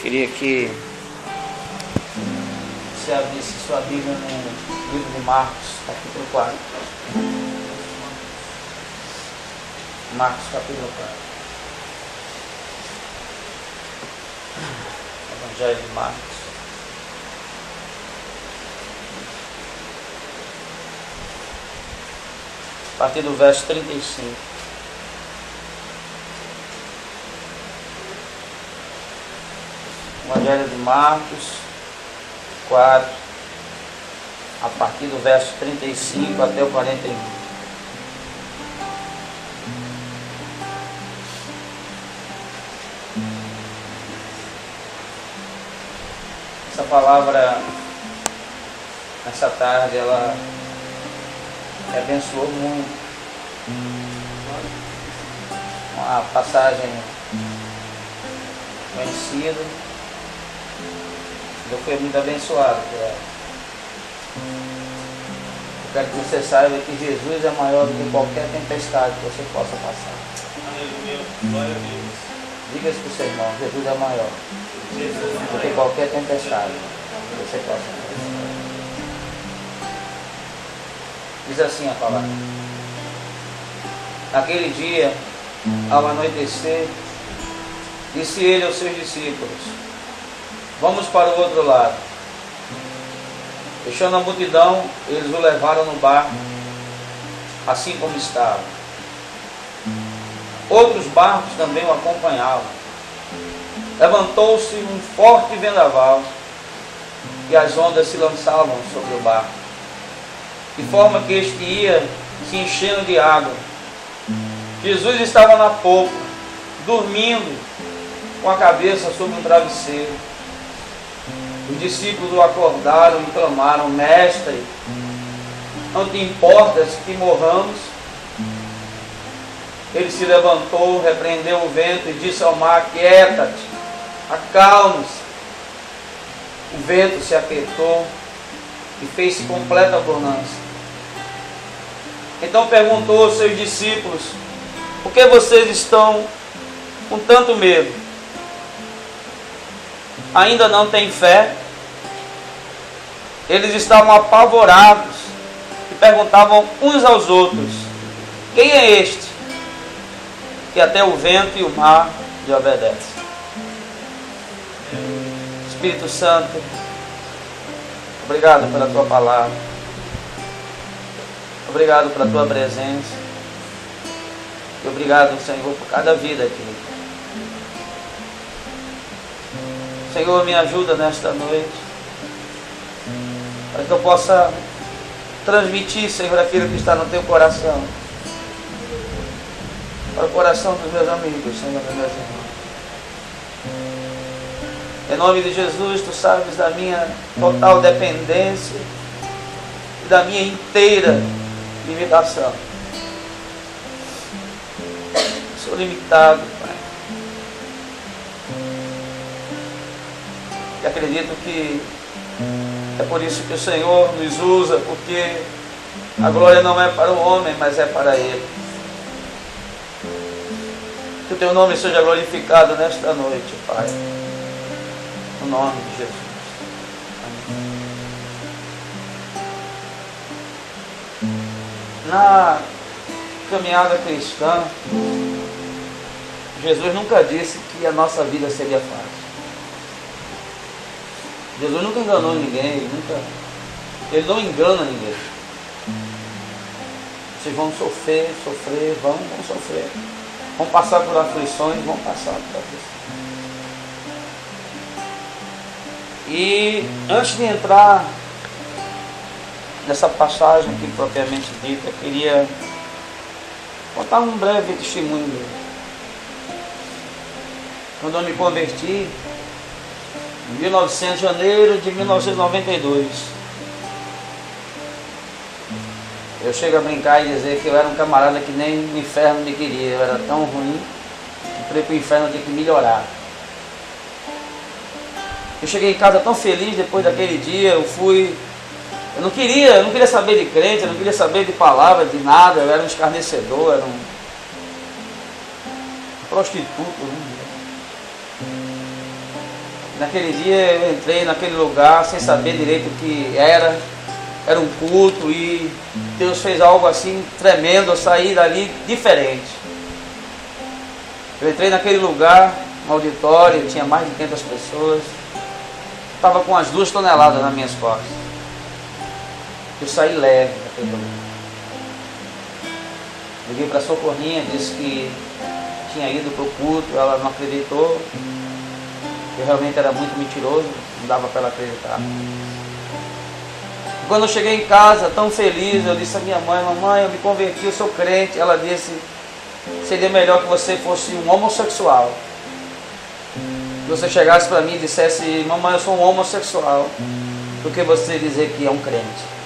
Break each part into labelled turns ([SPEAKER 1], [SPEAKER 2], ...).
[SPEAKER 1] Queria que você abrisse sua Bíblia no livro de Marcos, capítulo 4. Marcos, capítulo 4. Evangelho de Marcos. A partir do verso 35. Evangelho de Marcos 4, a partir do verso 35 até o 41. Essa palavra, nessa tarde, ela me abençoou muito. Uma passagem conhecida. Eu fui muito abençoado por ela. Eu quero que você saiba que Jesus é maior do que qualquer tempestade que você possa passar.
[SPEAKER 2] Aleluia, glória a Deus.
[SPEAKER 1] Diga isso para o seu irmão, Jesus é maior do que qualquer tempestade que você possa passar. Diz assim a palavra. Naquele dia, ao anoitecer, disse ele aos seus discípulos: vamos para o outro lado. Deixando a multidão, eles o levaram no barco, assim como estava. Outros barcos também o acompanhavam. Levantou-se um forte vendaval, e as ondas se lançavam sobre o barco, de forma que este ia se enchendo de água. Jesus estava na popa, dormindo, com a cabeça sobre um travesseiro. Os discípulos o acordaram e clamaram: Mestre, não te importas que morramos? Ele se levantou, repreendeu o vento e disse ao mar: Quieta-te, acalme-se. O vento se aquietou e fez-se completa bonança. Então perguntou aos seus discípulos: por que vocês estão com tanto medo? Ainda não têm fé? Eles estavam apavorados e perguntavam uns aos outros: quem é este que até o vento e o mar lhe obedecem? Espírito Santo, obrigado pela tua palavra, obrigado pela tua presença e obrigado, Senhor, por cada vida aqui. Senhor, me ajuda nesta noite, para que eu possa transmitir, Senhor, aquilo que está no teu coração, para o coração dos meus amigos, Senhor, dos meus irmãos. Em nome de Jesus, tu sabes da minha total dependência e da minha inteira limitação. Sou limitado, Pai. E acredito que é por isso que o Senhor nos usa, porque a glória não é para o homem, mas é para Ele. Que o teu nome seja glorificado nesta noite, Pai. No nome de Jesus. Amém. Na caminhada cristã, Jesus nunca disse que a nossa vida seria fácil. Jesus nunca enganou ninguém, Ele não engana ninguém. Vocês vão sofrer, vão sofrer. Vão passar por aflições, vão passar por aflições. E antes de entrar nessa passagem aqui propriamente dita, eu queria contar um breve testemunho meu. Quando eu me converti, em janeiro de 1992, eu chego a brincar e dizer que eu era um camarada que nem o inferno me queria. Eu era tão ruim que falei para o inferno ter que melhorar. Eu cheguei em casa tão feliz depois daquele dia. Eu não queria saber de crente, eu não queria saber de palavra, de nada. Eu era um escarnecedor, era um prostituto, né? Naquele dia eu entrei naquele lugar sem saber direito o que era. Era um culto e Deus fez algo assim tremendo. Eu saí dali diferente. Eu entrei naquele lugar, um auditório, tinha mais de 500 pessoas. Estava com as 2 toneladas nas minhas costas. Eu saí leve daquele lugar. Liguei para a Socorrinha, disse que tinha ido para o culto, ela não acreditou. Eu realmente era muito mentiroso, não dava para ela acreditar. Quando eu cheguei em casa, tão feliz, eu disse à minha mãe: mamãe, eu me converti, eu sou crente. Ela disse: seria melhor que você fosse um homossexual. Se você chegasse para mim e dissesse: mamãe, eu sou um homossexual, do que você dizer que é um crente.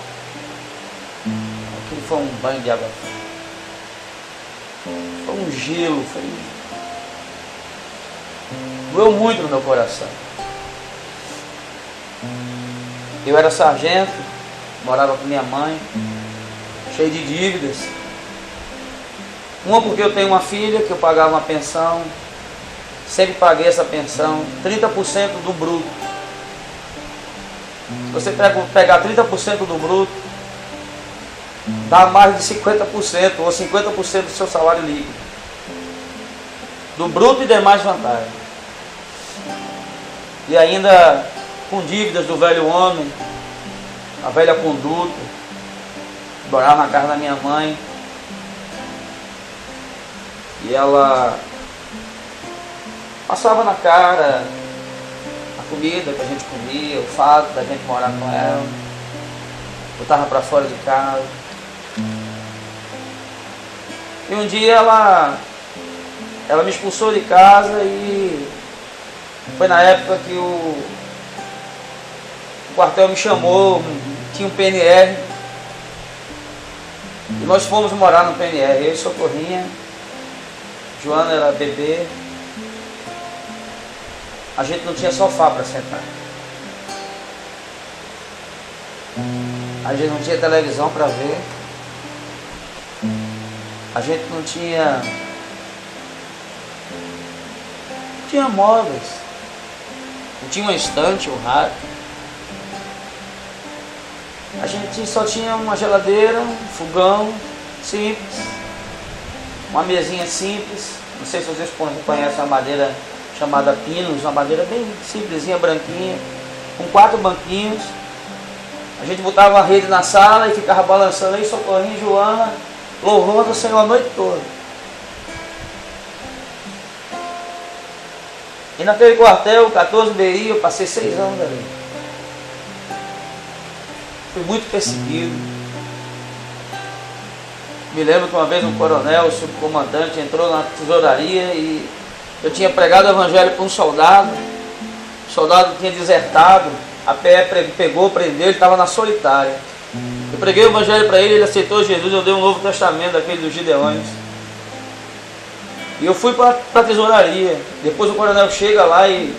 [SPEAKER 1] Aquilo foi um banho de água fria. Foi um gelo, doeu muito no meu coração. Eu era sargento, morava com minha mãe, cheio de dívidas. Uma porque eu tenho uma filha que eu pagava uma pensão, sempre paguei essa pensão, 30% do bruto. Se você pegar 30% do bruto, dá mais de 50% ou 50% do seu salário líquido. Do bruto e demais vantagens. E ainda com dívidas do velho homem, a velha conduta, morava na casa da minha mãe. E ela passava na cara a comida que a gente comia, o fato da gente morar com ela, botava para fora de casa. E um dia ela me expulsou de casa e foi na época que o quartel me chamou, tinha um PNR. E nós fomos morar no PNR, eu e Socorrinha. Joana era bebê. A gente não tinha sofá para sentar. A gente não tinha televisão para ver. A gente não tinha móveis. Não tinha uma estante, um rádio. A gente só tinha uma geladeira, um fogão simples, uma mesinha simples. Não sei se vocês conhecem uma madeira chamada Pinos, uma madeira bem simplesinha, branquinha, com 4 banquinhos. A gente botava a rede na sala e ficava balançando aí, Socorrinho e Joana, louvando o Senhor a noite toda. E naquele quartel, 14 BI, eu passei 6 anos ali. Fui muito perseguido. Me lembro que uma vez um coronel, o subcomandante, entrou na tesouraria e eu tinha pregado o evangelho para um soldado. O soldado tinha desertado, a PE pegou, prendeu, ele estava na solitária. Eu preguei o evangelho para ele, ele aceitou Jesus, eu dei um Novo Testamento, daquele dos Gideões. E eu fui para a tesouraria. Depois o coronel chega lá e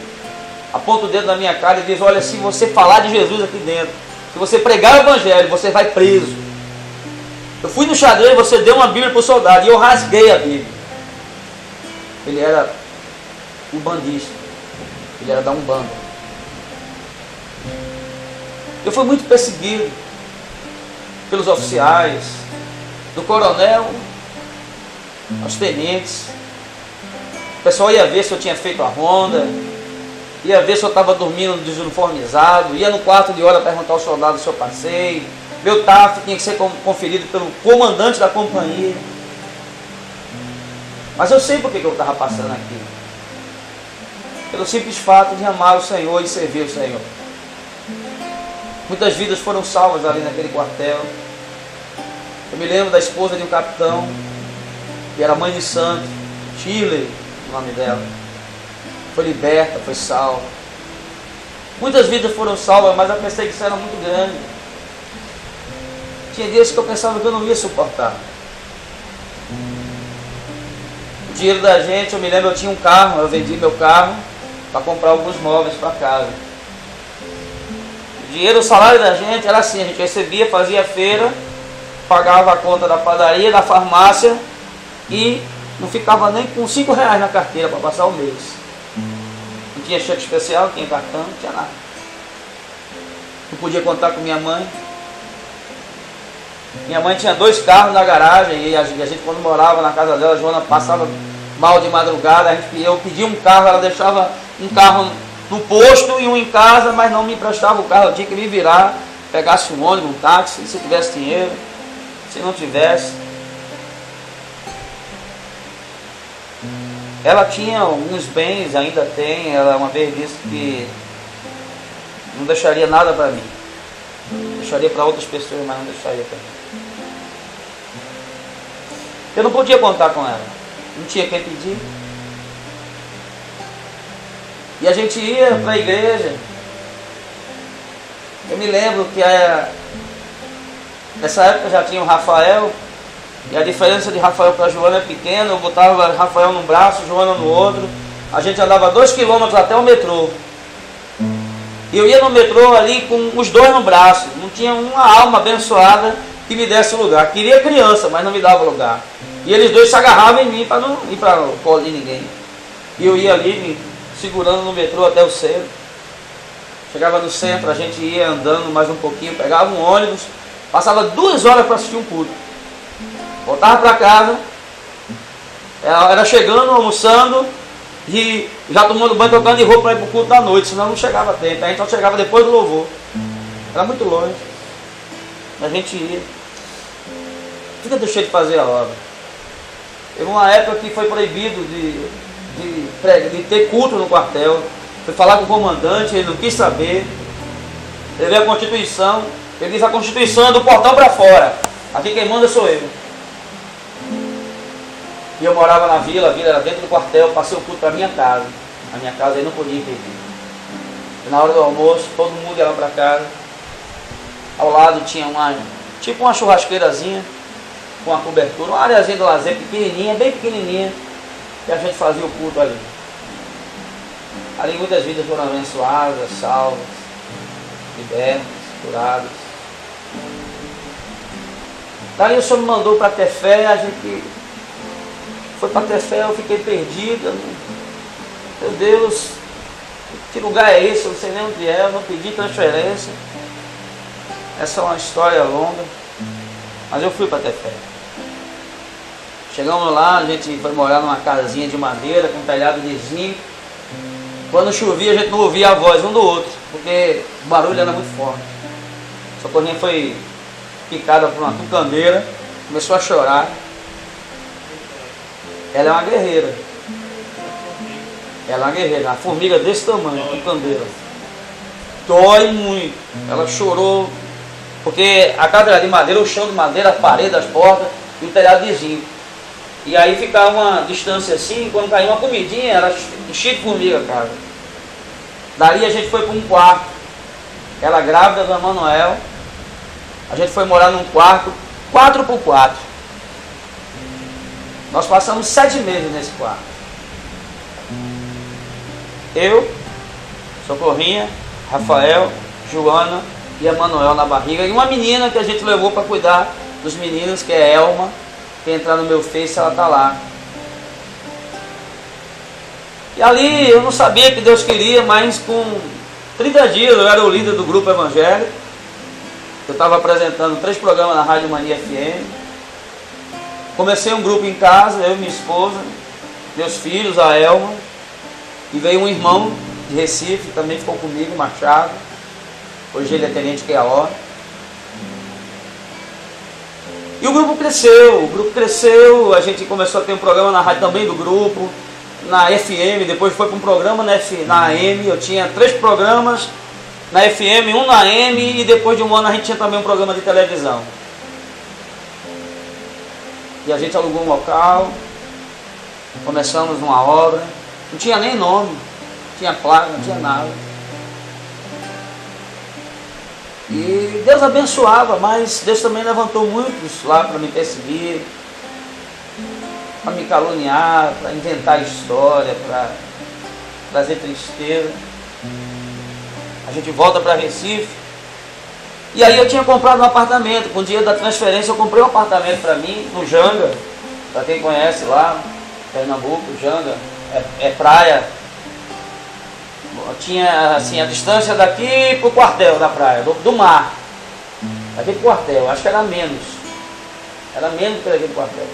[SPEAKER 1] aponta o dedo na minha cara e diz: olha, se você falar de Jesus aqui dentro, se você pregar o evangelho, você vai preso. Eu fui no xadrez, você deu uma Bíblia para o soldado e eu rasguei a Bíblia. Ele era um bandista. Ele era da Umbanda. Eu fui muito perseguido pelos oficiais, do coronel aos tenentes. O pessoal ia ver se eu tinha feito a ronda, ia ver se eu estava dormindo desuniformizado, ia no quarto de hora perguntar ao soldado se eu passei. Meu TAF tinha que ser conferido pelo comandante da companhia. Mas eu sei por que eu estava passando aqui. Pelo simples fato de amar o Senhor e servir o Senhor. Muitas vidas foram salvas ali naquele quartel. Eu me lembro da esposa de um capitão, que era mãe de santo, Shirley, o nome dela. Foi liberta, foi salva. Muitas vidas foram salvas, mas a perseguição era muito grande. Tinha dias que eu pensava que eu não ia suportar. O dinheiro da gente, eu me lembro, eu tinha um carro, eu vendi meu carro para comprar alguns móveis para casa. O dinheiro, o salário da gente era assim, a gente recebia, fazia feira, pagava a conta da padaria, da farmácia e não ficava nem com R$5 na carteira para passar o mês. Não tinha cheque especial, não tinha cartão, não tinha nada. Não podia contar com minha mãe. Minha mãe tinha 2 carros na garagem e a gente quando morava na casa dela, a Joana passava mal de madrugada, eu pedia um carro, ela deixava um carro no posto e um em casa, mas não me emprestava o carro, eu tinha que me virar, pegasse um ônibus, um táxi, se tivesse dinheiro, se não tivesse. Ela tinha alguns bens, ainda tem, ela uma vez disse que não deixaria nada para mim. Deixaria para outras pessoas, mas não deixaria para mim. Eu não podia contar com ela. Não tinha quem pedir. E a gente ia para a igreja. Eu me lembro que nessa época já tinha o Rafael. E a diferença de Rafael para Joana é pequena. Eu botava Rafael num braço, Joana no outro. A gente andava 2 quilômetros até o metrô. E eu ia no metrô ali com os 2 no braço. Não tinha uma alma abençoada que me desse lugar. Queria criança, mas não me dava lugar. E eles 2 se agarravam em mim para não ir para o colo de ninguém. E eu ia ali me segurando no metrô até o centro. Chegava no centro, a gente ia andando mais um pouquinho, pegava um ônibus, passava 2 horas para assistir um culto. Voltava para casa, era chegando, almoçando e já tomando banho, trocando de roupa para ir para o culto da noite, senão não chegava a tempo. A gente só chegava depois do louvor. Era muito longe. A gente ia. Nunca deixei de fazer a obra. Teve uma época que foi proibido de ter culto no quartel. Fui falar com o comandante, ele não quis saber. Ele veio a Constituição, ele diz: a Constituição é do portão para fora. Aqui quem manda sou eu. E eu morava na vila, a vila era dentro do quartel, passei o culto para a minha casa. A minha casa aí não podia impedir. E na hora do almoço, todo mundo ia lá para casa. Ao lado tinha tipo uma churrasqueirazinha, com uma cobertura, uma areazinha de lazer pequenininha, bem pequenininha, que a gente fazia o culto ali. Ali muitas vidas foram abençoadas, salvas, libertas, curadas. Daí o Senhor me mandou para ter fé, a gente foi para ter fé, eu fiquei perdida. Meu Deus, que lugar é esse? Eu não sei nem onde é, eu não pedi transferência. Essa é uma história longa, mas eu fui para ter fé. Chegamos lá, a gente foi morar numa casinha de madeira com telhado de zinco. Quando chovia a gente não ouvia a voz um do outro, porque o barulho era muito forte. A Socorrinha foi picada por uma tucaneira, começou a chorar. Ela é uma guerreira. Ela é uma guerreira, uma formiga desse tamanho, tucaneira. Dói muito. Ela chorou, porque a casa era de madeira, o chão de madeira, a parede, as portas e o telhado de zinco. E aí ficava uma distância assim, quando caía uma comidinha, era cheio de formiga a casa. Dali a gente foi para um quarto. Ela grávida do Emanuel. A gente foi morar num quarto 4x4. Nós passamos 7 meses nesse quarto. Eu, Socorrinha, Rafael, Joana e Emanuel na barriga. E uma menina que a gente levou para cuidar dos meninos, que é Elma. Quem entrar no meu Face, ela está lá. E ali eu não sabia que Deus queria, mas com 30 dias eu era o líder do grupo evangélico. Eu estava apresentando 3 programas na Rádio Mania FM. Comecei um grupo em casa, eu e minha esposa, meus filhos, a Elma. E veio um irmão de Recife, também ficou comigo, Machado. Hoje ele é tenente QAO. E o grupo cresceu, a gente começou a ter um programa na rádio também do grupo, na FM, depois foi para um programa na AM, eu tinha 3 programas na FM, 1 na AM, e depois de um ano a gente tinha também um programa de televisão. E a gente alugou um local, começamos uma obra, não tinha nem nome, não tinha placa, não tinha nada. E Deus abençoava, mas Deus também levantou muitos lá para me perseguir, para me caluniar, para inventar história, para trazer tristeza. A gente volta para Recife. E aí eu tinha comprado um apartamento. Com o dinheiro da transferência eu comprei um apartamento para mim, no Janga. Para quem conhece lá, Pernambuco, Janga, é praia. tinha assim a distância daqui para o quartel da praia, do mar. Daqui para o quartel, acho que era menos. Era menos que daqui para o quartel.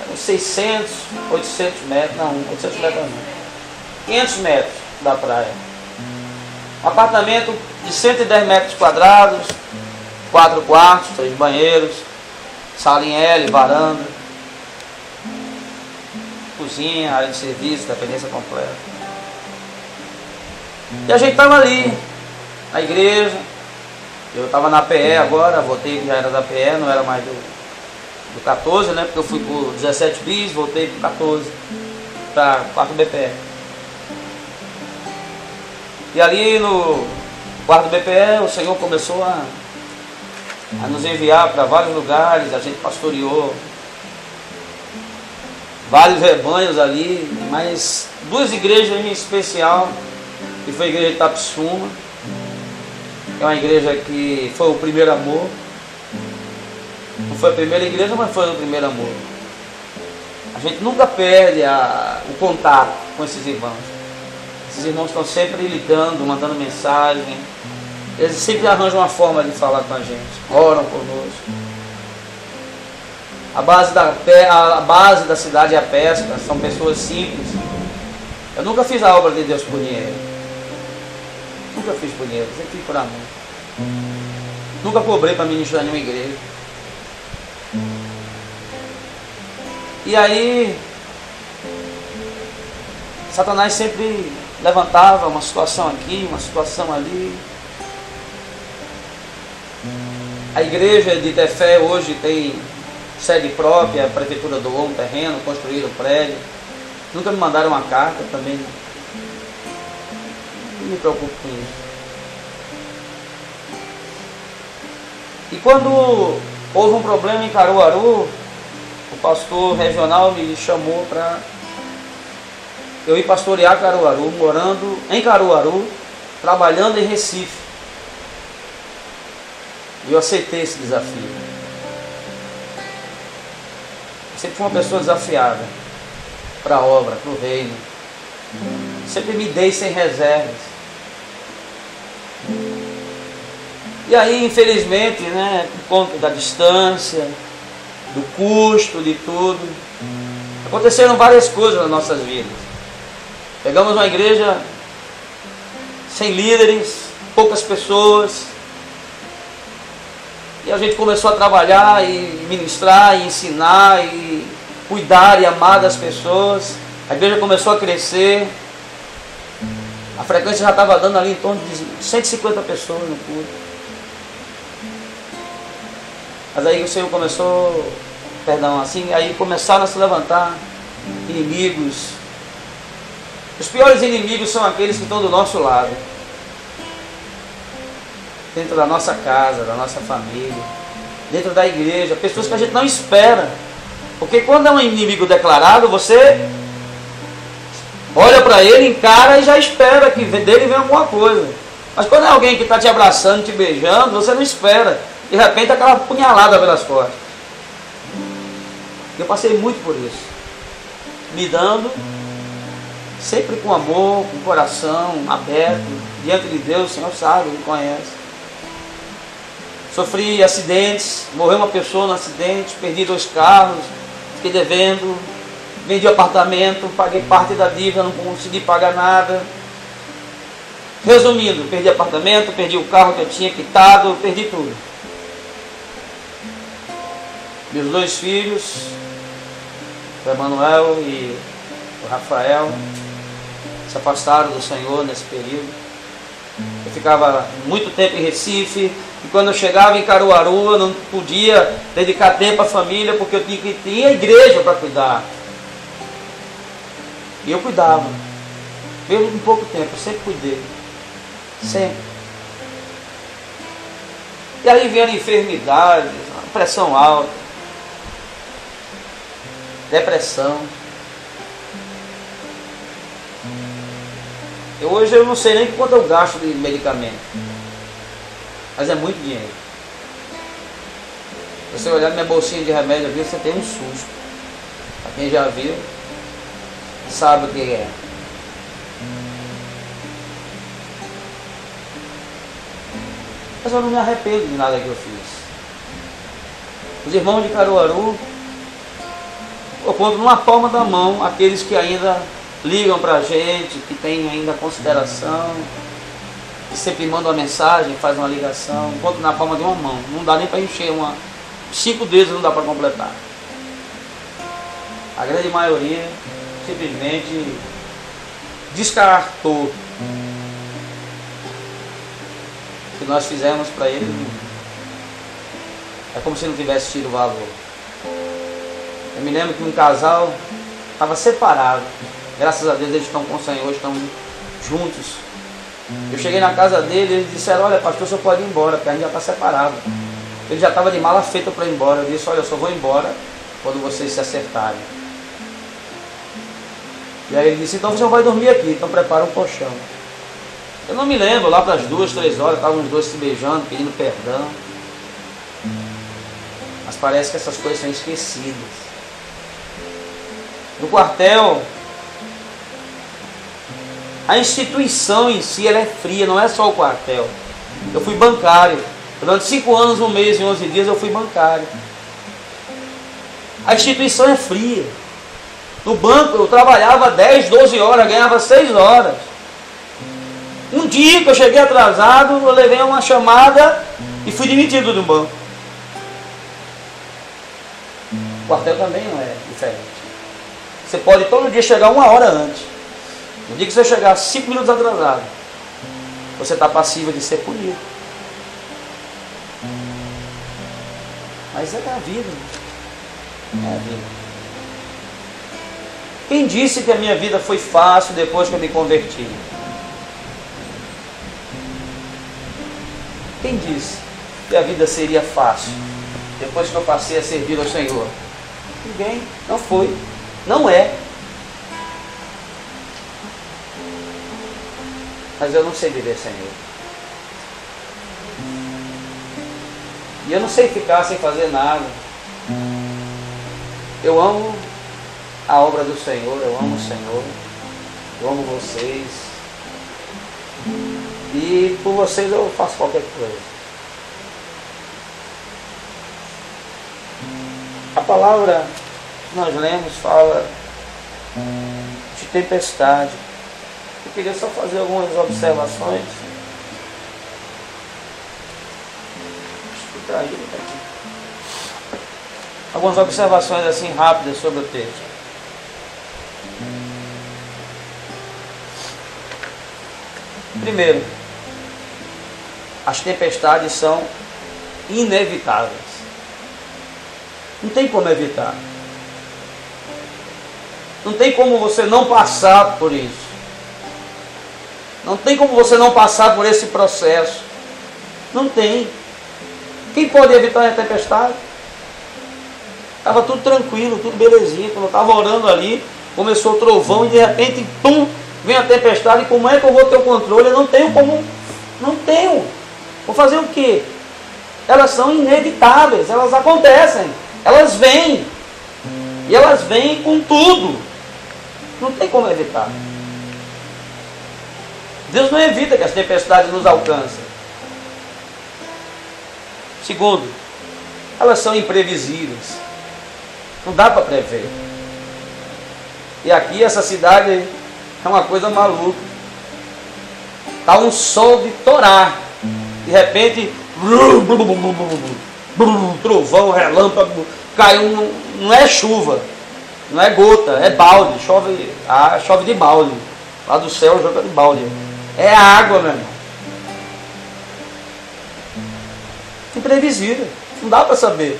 [SPEAKER 1] Era uns 600, 800 metros, não, 800 metros não. 500 metros da praia. Um apartamento de 110 metros quadrados, 4 quartos, 3 banheiros, sala em L, varanda, cozinha, área de serviço, dependência completa. E a gente estava ali, na igreja. Eu estava na PE agora, voltei que já era da PE, não era mais do 14, né? Porque eu fui por 17 bis, voltei para 14, para 4 BPE. E ali no quarto BPE, o Senhor começou a nos enviar para vários lugares, a gente pastoreou vários rebanhos ali, mas 2 igrejas em especial, que foi a igreja de Itapissuma, que é uma igreja que foi o primeiro amor. Não foi a primeira igreja, mas foi o primeiro amor. A gente nunca perde o contato com esses irmãos. Esses irmãos estão sempre ligando, mandando mensagem. Eles sempre arranjam uma forma de falar com a gente. Oram conosco. A base da cidade é a pesca. São pessoas simples. Eu nunca fiz a obra de Deus por dinheiro. Nunca fiz por dinheiro. Sempre fiz por amor. Nunca cobrei para ministrar em nenhuma igreja. E aí Satanás sempre levantava uma situação aqui, uma situação ali. A igreja de Tefé hoje tem sede própria, a prefeitura doou um terreno, construíram um prédio. Nunca me mandaram uma carta também. Não me preocupo com isso. E quando houve um problema em Caruaru, o pastor regional me chamou para eu ir pastorear Caruaru, morando em Caruaru, trabalhando em Recife. E eu aceitei esse desafio. Eu sempre fui uma pessoa desafiada para a obra, para o reino. Sempre me dei sem reservas. E aí, infelizmente, né, por conta da distância, do custo, de tudo, aconteceram várias coisas nas nossas vidas. Pegamos uma igreja sem líderes, poucas pessoas, e a gente começou a trabalhar e ministrar, e ensinar, e cuidar e amar das pessoas. A igreja começou a crescer, a frequência já estava dando ali em torno de 150 pessoas no culto. Mas aí o Senhor começou, aí começaram a se levantar inimigos. Os piores inimigos são aqueles que estão do nosso lado, dentro da nossa casa, da nossa família, dentro da igreja, pessoas que a gente não espera. Porque quando é um inimigo declarado, você olha para ele, encara e já espera que dele venha alguma coisa. Mas quando é alguém que está te abraçando, te beijando, você não espera. De repente aquela punhalada pelas costas. Eu passei muito por isso. Me dando, sempre com amor, com coração aberto, diante de Deus, o Senhor sabe, Ele conhece. Sofri acidentes, morreu uma pessoa no acidente, perdi 2 carros, fiquei devendo, vendi o apartamento, paguei parte da dívida, não consegui pagar nada. Resumindo, perdi apartamento, perdi o carro que eu tinha quitado, perdi tudo. Meus 2 filhos, o Emanuel e o Rafael, se afastaram do Senhor nesse período. Eu ficava muito tempo em Recife, e quando eu chegava em Caruaru, eu não podia dedicar tempo à família, porque eu tinha a igreja para cuidar. E eu cuidava, mesmo em pouco tempo, eu sempre cuidei. Sempre. E aí vieram enfermidades, pressão alta, depressão. Hoje eu não sei nem quanto eu gasto de medicamento, mas é muito dinheiro. Se você olhar minha bolsinha de remédio aqui, você tem um susto. Para quem já viu, sabe o que é. Mas eu não me arrependo de nada que eu fiz. Os irmãos de Caruaru, eu conto numa palma da mão aqueles que ainda ligam para a gente, que tem ainda consideração, que sempre mandam uma mensagem, fazem uma ligação. Conto na palma de uma mão. Não dá nem para encher 5 dedos, não dá para completar. A grande maioria simplesmente descartou o que nós fizemos para ele. É como se não tivesse tido valor. Eu me lembro que um casal estava separado. Graças a Deus eles estão com o Senhor, estão juntos. Eu cheguei na casa dele e eles disseram: olha, pastor, o senhor pode ir embora, porque a gente já está separado. Ele já estava de mala feita para ir embora. Eu disse: olha, eu só vou embora quando vocês se acertarem. E aí ele disse: então você vai dormir aqui, então prepara um colchão. Eu não me lembro, lá para as 2, 3 horas, estavam os dois se beijando, pedindo perdão. Mas parece que essas coisas são esquecidas. No quartel, a instituição em si ela é fria, não é só o quartel. Eu fui bancário. Durante 5 anos, 1 mês e 11 dias eu fui bancário. A instituição é fria. No banco eu trabalhava 10, 12 horas, ganhava 6 horas. Um dia que eu cheguei atrasado, eu levei uma chamada e fui demitido do banco. O quartel também não é diferente. Você pode todo dia chegar 1 hora antes. No dia que você chegar 5 minutos atrasado, você está passível de ser punido. Mas é da vida. É a vida. Quem disse que a minha vida foi fácil depois que eu me converti? Quem disse que a vida seria fácil depois que eu passei a servir ao Senhor? Ninguém. Não foi. Não é. Mas eu não sei viver sem Ele. E eu não sei ficar sem fazer nada. Eu amo a obra do Senhor, eu amo o Senhor, eu amo vocês. E por vocês eu faço qualquer coisa. A palavra que nós lemos fala de tempestade. Eu queria só fazer algumas observações. Algumas observações assim rápidas sobre o texto. Primeiro, as tempestades são inevitáveis. Não tem como evitar. Não tem como você não passar por isso. Não tem como você não passar por esse processo. Não tem. Quem pode evitar a tempestade? Estava tudo tranquilo, tudo belezinha. Quando eu estava orando ali, começou o trovão e de repente, pum, vem a tempestade. Como é que eu vou ter o controle? Eu não tenho como. Não tenho. Vou fazer o quê? Elas são inevitáveis, elas acontecem. Elas vêm. E elas vêm com tudo. Não tem como evitar. Deus não evita que as tempestades nos alcancem. Segundo, elas são imprevisíveis. Não dá para prever. E aqui essa cidade é uma coisa maluca. Está um sol de torar. De repente, trovão, relâmpago, caiu. Não é chuva, não é gota, é balde. Chove de balde. Lá do céu joga de balde. É água, meu irmão. Imprevisível. Não dá para saber.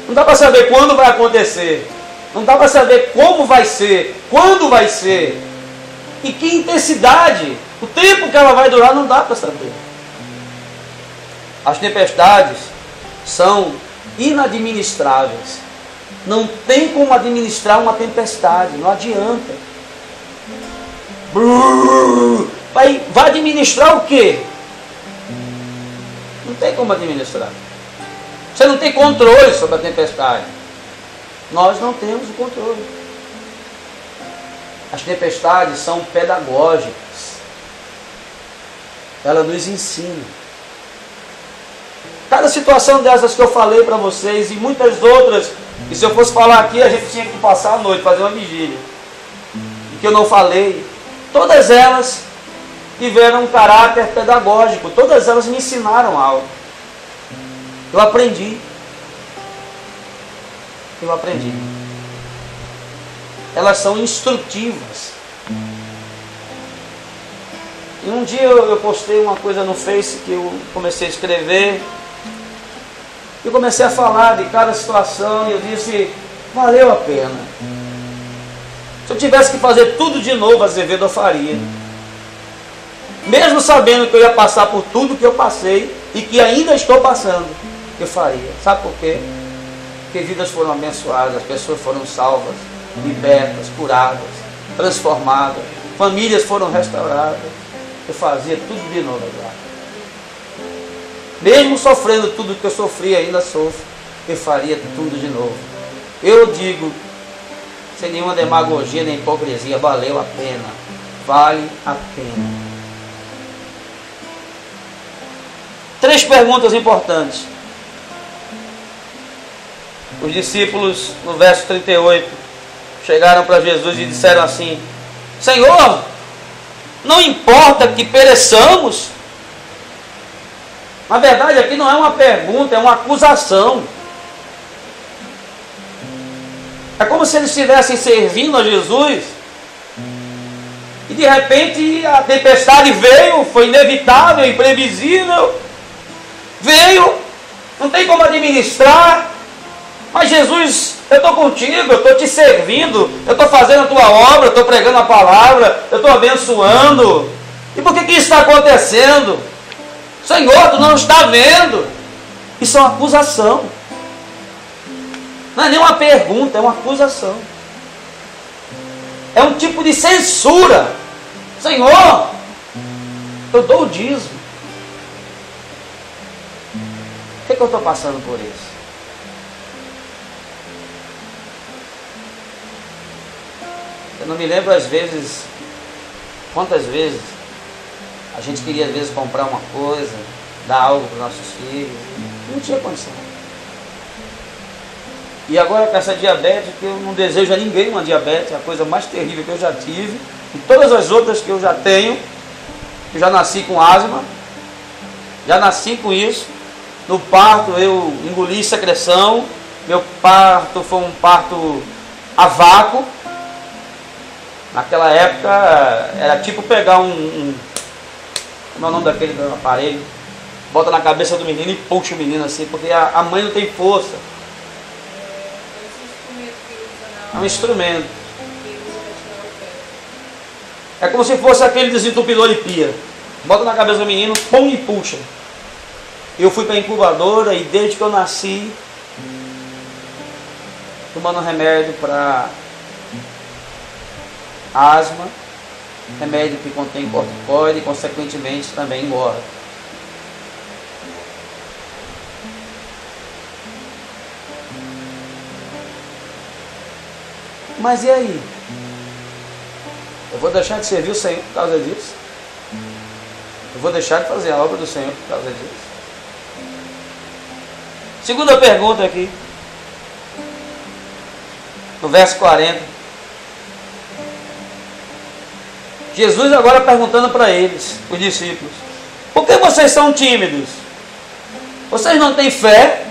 [SPEAKER 1] Não dá para saber quando vai acontecer. Não dá para saber como vai ser, quando vai ser. E que intensidade, o tempo que ela vai durar, não dá para saber. As tempestades são inadministráveis. Não tem como administrar uma tempestade, não adianta. Vai administrar o quê? Não tem como administrar. Você não tem controle sobre a tempestade. Nós não temos o controle. As tempestades são pedagógicas. Ela nos ensina. Cada situação dessas que eu falei para vocês e muitas outras, e se eu fosse falar aqui, a gente tinha que passar a noite, fazer uma vigília. E que eu não falei, todas elas tiveram um caráter pedagógico, todas elas me ensinaram algo. Eu aprendi. Elas são instrutivas. E um dia eu postei uma coisa no Face que eu comecei a escrever. Eu comecei a falar de cada situação e eu disse, valeu a pena. Se eu tivesse que fazer tudo de novo, Azevedo, eu faria. Mesmo sabendo que eu ia passar por tudo que eu passei e que ainda estou passando, eu faria. Sabe por quê? Porque vidas foram abençoadas, as pessoas foram salvas, libertas, curadas, transformadas, famílias foram restauradas. Eu fazia tudo de novo agora. Mesmo sofrendo tudo que eu sofri, ainda sofro, eu faria tudo de novo. Eu digo, sem nenhuma demagogia nem hipocrisia, valeu a pena. Vale a pena. 3 perguntas importantes. Os discípulos, no verso 38, chegaram para Jesus e disseram assim: Senhor, não importa que pereçamos. Na verdade, aqui não é uma pergunta, é uma acusação. É como se eles estivessem servindo a Jesus e de repente a tempestade veio, foi inevitável, imprevisível. Veio, não tem como administrar. Mas Jesus, eu estou contigo, eu estou te servindo, eu estou fazendo a tua obra, eu estou pregando a palavra, eu estou abençoando. E por que isso está acontecendo? Senhor, tu não está vendo? Isso é uma acusação. Não é nem uma pergunta, é uma acusação. É um tipo de censura. Senhor, eu dou o dízimo. Por que eu estou passando por isso? Eu não me lembro às vezes, quantas vezes a gente queria às vezes comprar uma coisa, dar algo para os nossos filhos, não tinha condição. E agora com essa diabetes, que eu não desejo a ninguém uma diabetes, é a coisa mais terrível que eu já tive, e todas as outras que eu já tenho, eu já nasci com asma, já nasci com isso. No parto eu engoli secreção, meu parto foi um parto a vácuo. Naquela época era tipo pegar como é o nome daquele aparelho, bota na cabeça do menino e puxa o menino assim, porque a mãe não tem força. É um instrumento. É como se fosse aquele desentupidor de pia. Bota na cabeça do menino, pum, e puxa. Eu fui para a incubadora e desde que eu nasci, tomando remédio para asma, remédio que contém corticoide e consequentemente também engorda. Mas e aí? Eu vou deixar de servir o Senhor por causa disso? Eu vou deixar de fazer a obra do Senhor por causa disso? Segunda pergunta aqui, no verso 40. Jesus agora perguntando para eles, os discípulos: por que vocês são tímidos? Vocês não têm fé?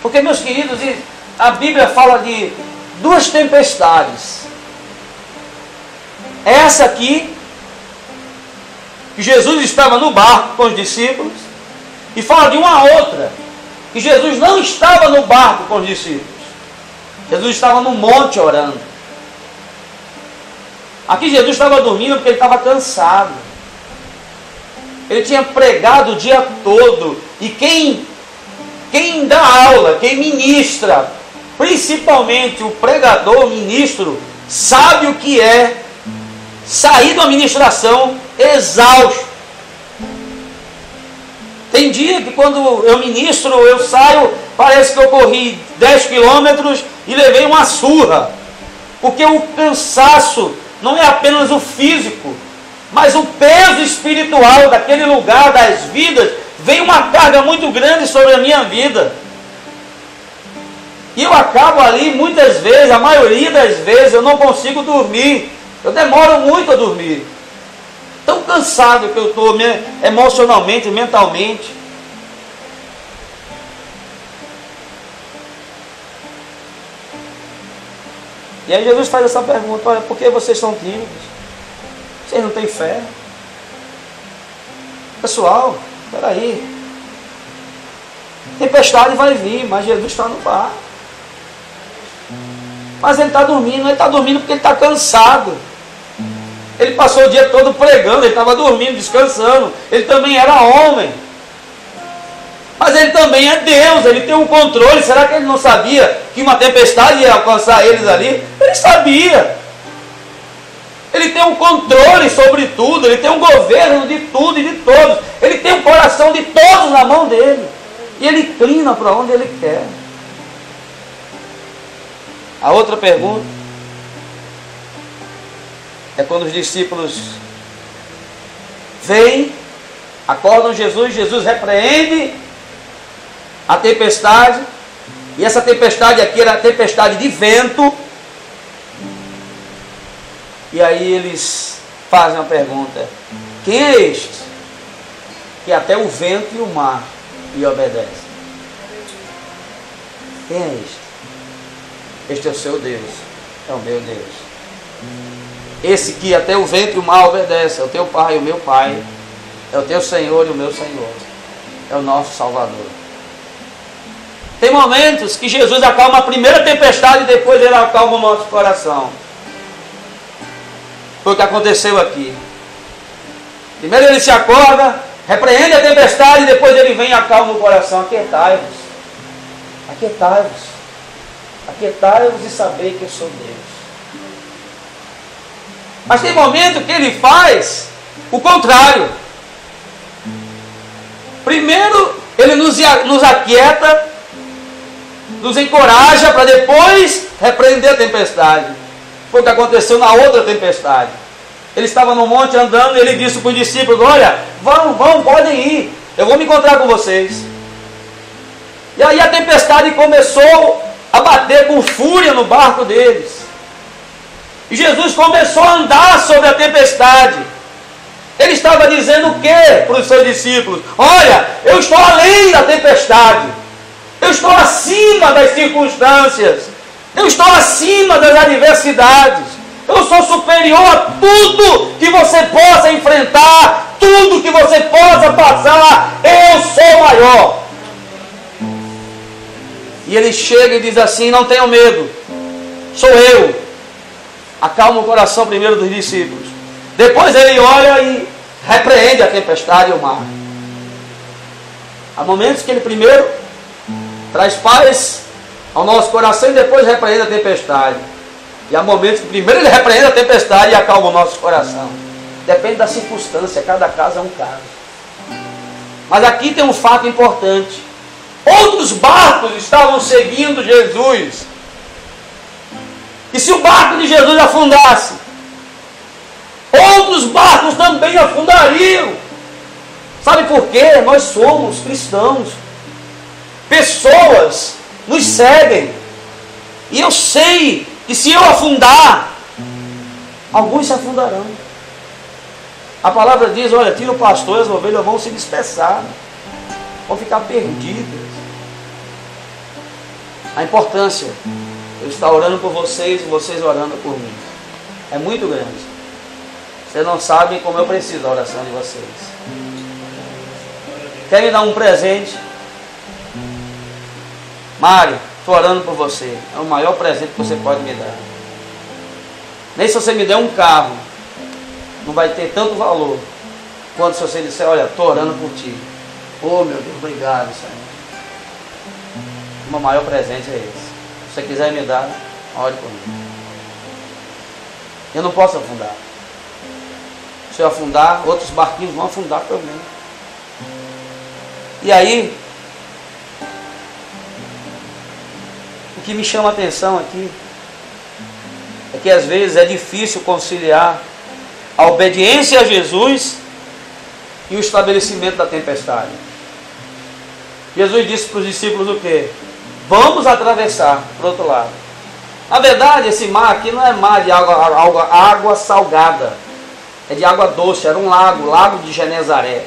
[SPEAKER 1] Porque, meus queridos, a Bíblia fala de 2 tempestades. Essa aqui, que Jesus estava no barco com os discípulos, e fala de uma outra, que Jesus não estava no barco com os discípulos. Jesus estava no monte orando. Aqui Jesus estava dormindo porque ele estava cansado. Ele tinha pregado o dia todo. E quem dá aula, quem ministra, principalmente o pregador, o ministro, sabe o que é sair de uma ministração exausto. Tem dia que quando eu ministro, eu saio, parece que eu corri 10 quilômetros e levei uma surra. Porque o cansaço não é apenas o físico, Mas o peso espiritual daquele lugar, das vidas, vem uma carga muito grande sobre a minha vida. E eu acabo ali, muitas vezes, a maioria das vezes, eu não consigo dormir. Eu demoro muito a dormir. Tão cansado que eu estou emocionalmente, mentalmente. E aí Jesus faz essa pergunta: olha, por que vocês são tímidos? Vocês não têm fé? Pessoal, espera aí. Tempestade vai vir, mas Jesus está no barco. Mas ele está dormindo. Ele está dormindo porque ele está cansado. Ele passou o dia todo pregando, ele estava dormindo, descansando. Ele também era homem. Mas ele também é Deus, ele tem um controle. Será que ele não sabia que uma tempestade ia alcançar eles ali? Ele sabia. Ele tem um controle sobre tudo, ele tem um governo de tudo e de todos. Ele tem o coração de todos na mão dele. E ele inclina para onde ele quer. A outra pergunta é quando os discípulos vêm, acordam Jesus, Jesus repreende a tempestade, e essa tempestade aqui era a tempestade de vento. E aí eles fazem uma pergunta: quem é este que até o vento e o mar lhe obedecem? Quem é este? Este é o seu Deus, é o meu Deus. Esse que até o vento e o mar obedecem, é o teu Pai e o meu Pai, é o teu Senhor e o meu Senhor, é o nosso Salvador. Tem momentos que Jesus acalma a primeira tempestade e depois ele acalma o nosso coração. Foi o que aconteceu aqui. Primeiro ele se acorda, repreende a tempestade e depois ele vem e acalma o coração. Aquietai-vos. Aquietai-vos. Aquietai-vos e sabei que eu sou Deus. Mas tem momento que ele faz o contrário. Primeiro ele nos aquieta, nos encoraja para depois repreender a tempestade. Foi o que aconteceu na outra tempestade. Ele estava no monte andando e ele disse para os discípulos: olha, vão, podem ir, eu vou me encontrar com vocês. E aí a tempestade começou a bater com fúria no barco deles. E Jesus começou a andar sobre a tempestade. Ele estava dizendo o que para os seus discípulos? Olha, eu estou além da tempestade. Eu estou acima das circunstâncias. Eu estou acima das adversidades. Eu sou superior a tudo que você possa enfrentar, tudo que você possa passar. Eu sou maior. E ele chega e diz assim: não tenham medo, sou eu. Acalma o coração primeiro dos discípulos. Depois ele olha e repreende a tempestade e o mar. Há momentos que ele primeiro traz paz ao nosso coração e depois repreende a tempestade. E há momentos que primeiro ele repreende a tempestade e acalma o nosso coração. Depende da circunstância, cada caso é um caso. Mas aqui tem um fato importante. Outros barcos estavam seguindo Jesus. E se o barco de Jesus afundasse, outros barcos também afundariam. Sabe por quê? Nós somos cristãos. Pessoas nos seguem. E eu sei que se eu afundar, alguns se afundarão. A palavra diz: olha, tira o pastor e as ovelhas vão se dispersar, vão ficar perdidas. A importância de eu estar orando por vocês e vocês orando por mim é muito grande. Vocês não sabem como eu preciso da oração de vocês. Quer me dar um presente? Mário, estou orando por você. É o maior presente que você pode me dar. Nem se você me der um carro, não vai ter tanto valor quanto se você disser: olha, estou orando por ti. Oh meu Deus, obrigado, Senhor. O meu maior presente é esse. Se você quiser me dar, ore por mim. Eu não posso afundar. Se eu afundar, outros barquinhos vão afundar também. E aí, o que me chama a atenção aqui é que às vezes é difícil conciliar a obediência a Jesus e o estabelecimento da tempestade. Jesus disse para os discípulos o quê? Vamos atravessar para o outro lado. Na verdade, esse mar aqui não é mar de água salgada, é de água doce, era um lago de Genezaré.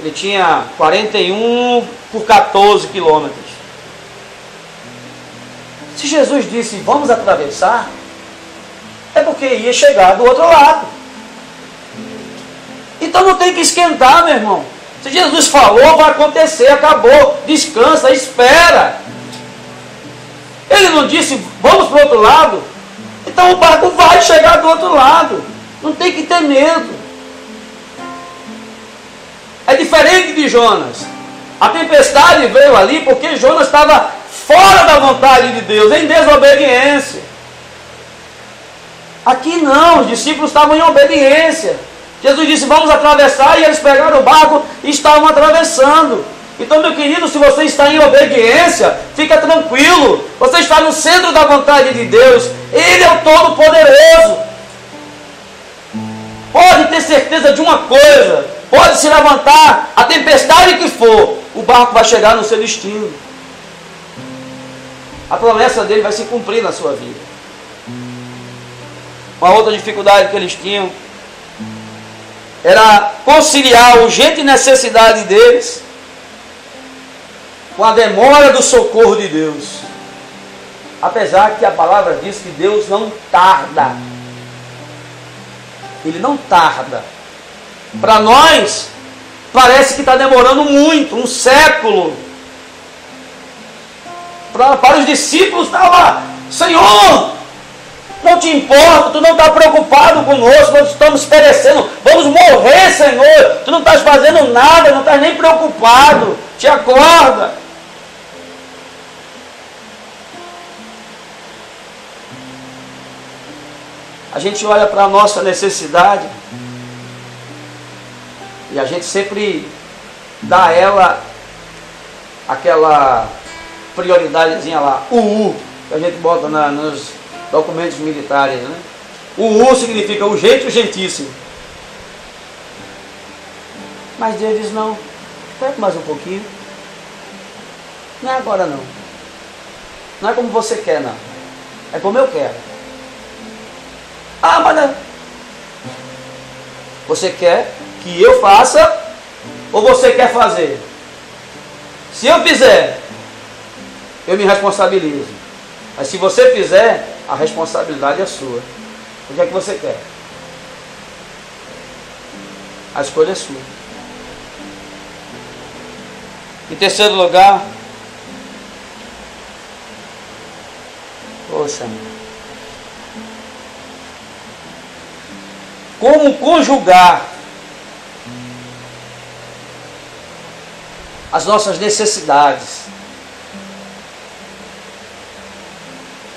[SPEAKER 1] Ele tinha 41 por 14 quilômetros. Se Jesus disse, vamos atravessar, é porque ia chegar do outro lado. Então não tem que esquentar, meu irmão. Se Jesus falou, vai acontecer, acabou. Descansa, espera. Ele não disse, vamos para o outro lado. Então o barco vai chegar do outro lado. Não tem que ter medo. É diferente de Jonas. A tempestade veio ali porque Jonas estava fora da vontade de Deus, em desobediência. Aqui não, os discípulos estavam em obediência. Jesus disse, vamos atravessar, e eles pegaram o barco e estavam atravessando. Então, meu querido, se você está em obediência, fica tranquilo. Você está no centro da vontade de Deus. Ele é o Todo-Poderoso. Pode ter certeza de uma coisa. Pode se levantar a tempestade que for. O barco vai chegar no seu destino. A promessa dele vai se cumprir na sua vida. Uma outra dificuldade que eles tinham era conciliar a urgente necessidade deles com a demora do socorro de Deus. Apesar que a palavra diz que Deus não tarda. Ele não tarda. Para nós, parece que está demorando muito, um século. Para os discípulos estava, Senhor, não te importa, tu não está preocupado conosco, nós estamos perecendo, vamos morrer, Senhor, tu não estás fazendo nada, não estás nem preocupado, te acorda. A gente olha para a nossa necessidade e a gente sempre dá a ela aquela prioridadezinha lá, o que a gente bota nos documentos militares, né? O U significa urgente, urgentíssimo. Mas Deus diz, não, espera mais um pouquinho. Não é agora não. Não é como você quer, não. É como eu quero. Ah, mas não. Você quer que eu faça ou você quer fazer? Se eu fizer, eu me responsabilizo. Mas se você fizer, a responsabilidade é sua. O que é que você quer? A escolha é sua. Em terceiro lugar, poxa, como conjugar as nossas necessidades,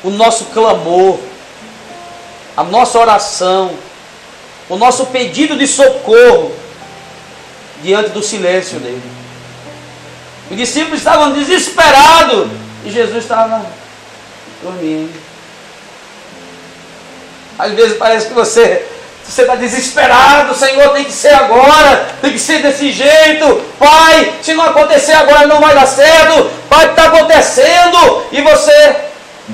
[SPEAKER 1] o nosso clamor, a nossa oração, o nosso pedido de socorro diante do silêncio dele. Os discípulos estavam desesperados e Jesus estava dormindo. Às vezes parece que você está desesperado, Senhor, tem que ser agora, tem que ser desse jeito, Pai, se não acontecer agora não vai dar certo, Pai, está acontecendo, e você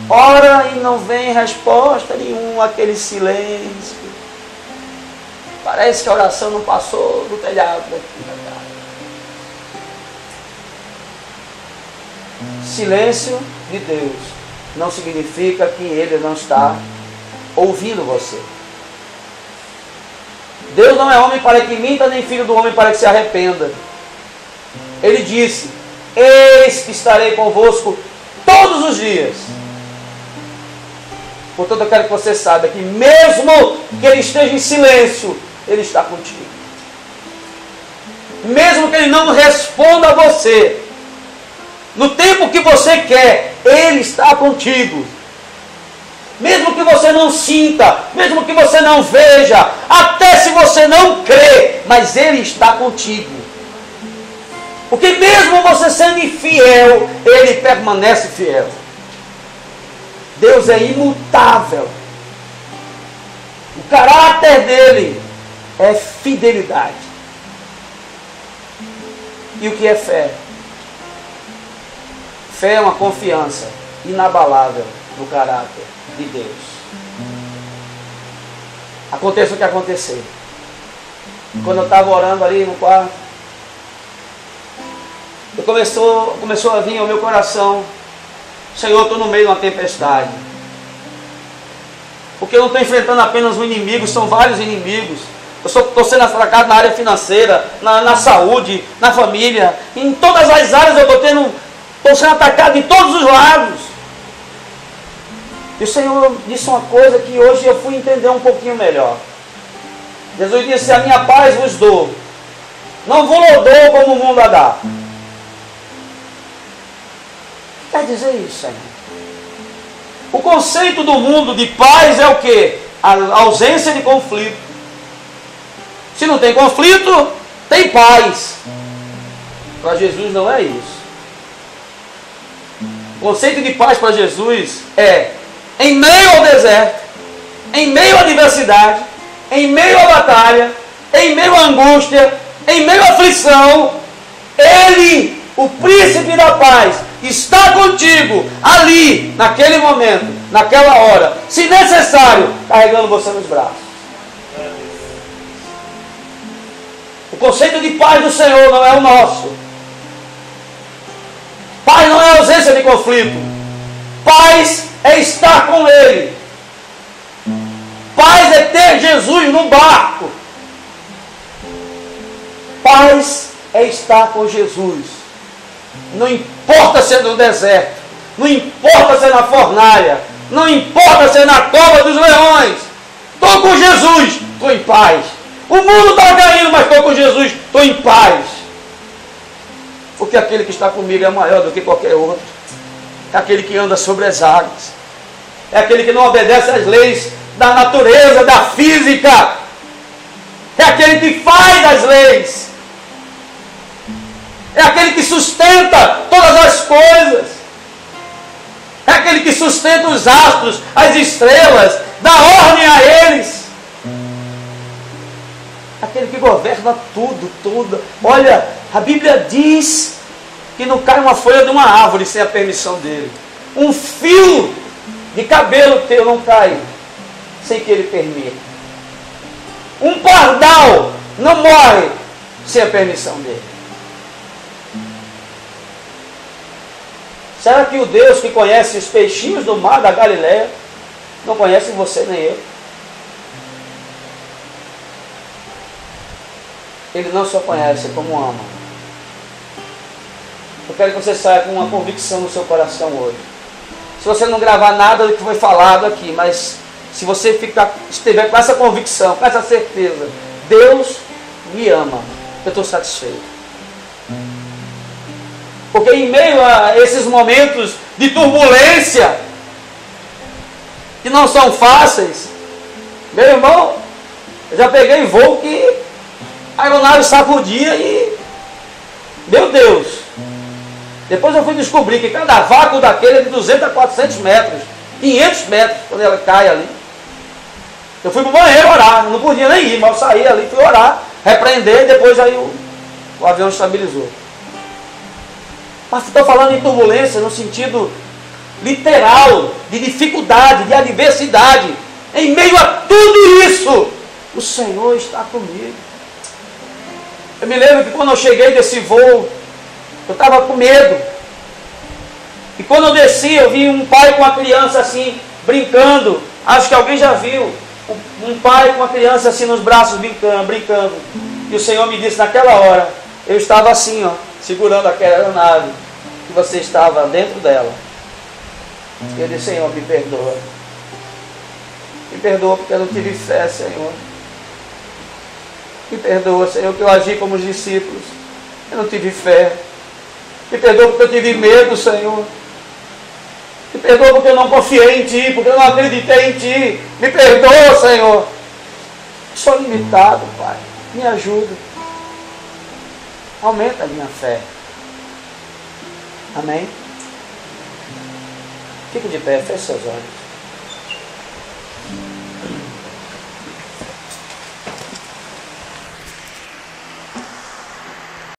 [SPEAKER 1] ora e não vem resposta nenhuma, aquele silêncio. Parece que a oração não passou do telhado daqui. Silêncio de Deus não significa que Ele não está ouvindo você. Deus não é homem para que minta, nem filho do homem para que se arrependa. Ele disse, eis que estarei convosco todos os dias. Portanto, eu quero que você saiba que mesmo que Ele esteja em silêncio, Ele está contigo. Mesmo que Ele não responda a você, no tempo que você quer, Ele está contigo. Mesmo que você não sinta, mesmo que você não veja, até se você não crê, mas Ele está contigo. Porque mesmo você sendo infiel, Ele permanece fiel. Deus é imutável. O caráter dele é fidelidade. E o que é fé? Fé é uma confiança inabalável no caráter de Deus. Aconteça o que acontecer. Quando eu estava orando ali no quarto, começou a vir ao meu coração: Senhor, eu estou no meio de uma tempestade. Porque eu não estou enfrentando apenas um inimigo, são vários inimigos. Eu estou sendo atacado na área financeira, na saúde, na família. Em todas as áreas eu estou sendo atacado de todos os lados. E o Senhor disse uma coisa que hoje eu fui entender um pouquinho melhor. Jesus disse: a minha paz vos dou, não vos dou como o mundo a dá. Quer dizer isso, Senhor? O conceito do mundo de paz é o quê? A ausência de conflito. Se não tem conflito, tem paz. Para Jesus não é isso. O conceito de paz para Jesus é: em meio ao deserto, em meio à adversidade, em meio à batalha, em meio à angústia, em meio à aflição, Ele, o príncipe da paz, está contigo, ali, naquele momento, naquela hora, se necessário, carregando você nos braços. O conceito de paz do Senhor não é o nosso. Paz não é ausência de conflito. Paz é estar com Ele. Paz é ter Jesus no barco. Paz é estar com Jesus. Não importa se é no deserto, não importa se é na fornalha, não importa se é na cova dos leões. Estou com Jesus, estou em paz. O mundo está caindo, mas estou com Jesus, estou em paz. Porque aquele que está comigo é maior do que qualquer outro. É aquele que anda sobre as águas. É aquele que não obedece às leis da natureza, da física. É aquele que faz as leis. É aquele que sustenta todas as coisas. É aquele que sustenta os astros, as estrelas, dá ordem a eles. Aquele que governa tudo. Olha, a Bíblia diz que não cai uma folha de uma árvore sem a permissão dele. Um fio de cabelo teu não cai sem que ele permita. Um pardal não morre sem a permissão dele. Será que o Deus que conhece os peixinhos do mar da Galileia não conhece você nem eu? Ele não só conhece como ama. Eu quero que você saia com uma convicção no seu coração hoje. Se você não gravar nada do que foi falado aqui, mas se você estiver com essa convicção, com essa certeza, Deus me ama, eu estou satisfeito. Porque em meio a esses momentos de turbulência, que não são fáceis, meu irmão, eu já peguei voo que a aeronave sacudia e, meu Deus, depois eu fui descobrir que cada vácuo daquele é de 200 a 400 metros, 500 metros, quando ela cai ali. Eu fui para o banheiro orar, não podia nem ir, mas eu saí ali, fui orar, repreender, depois aí o avião estabilizou. Mas estou falando em turbulência no sentido literal, de dificuldade, de adversidade. Em meio a tudo isso, o Senhor está comigo. Eu me lembro que quando eu cheguei desse voo, eu estava com medo. E quando eu desci, eu vi um pai com uma criança assim, brincando. Acho que alguém já viu. Um pai com uma criança assim nos braços, brincando. E o Senhor me disse naquela hora, eu estava assim, ó, segurando aquela aeronave, que você estava dentro dela. E eu disse: Senhor, me perdoa. Me perdoa porque eu não tive fé, Senhor. Me perdoa, Senhor, que eu agi como os discípulos. Eu não tive fé. Me perdoa porque eu tive medo, Senhor. Me perdoa porque eu não confiei em Ti, porque eu não acreditei em Ti. Me perdoa, Senhor. Sou limitado, Pai. Me ajuda. Aumenta a minha fé. Amém? Fique de pé, feche seus olhos.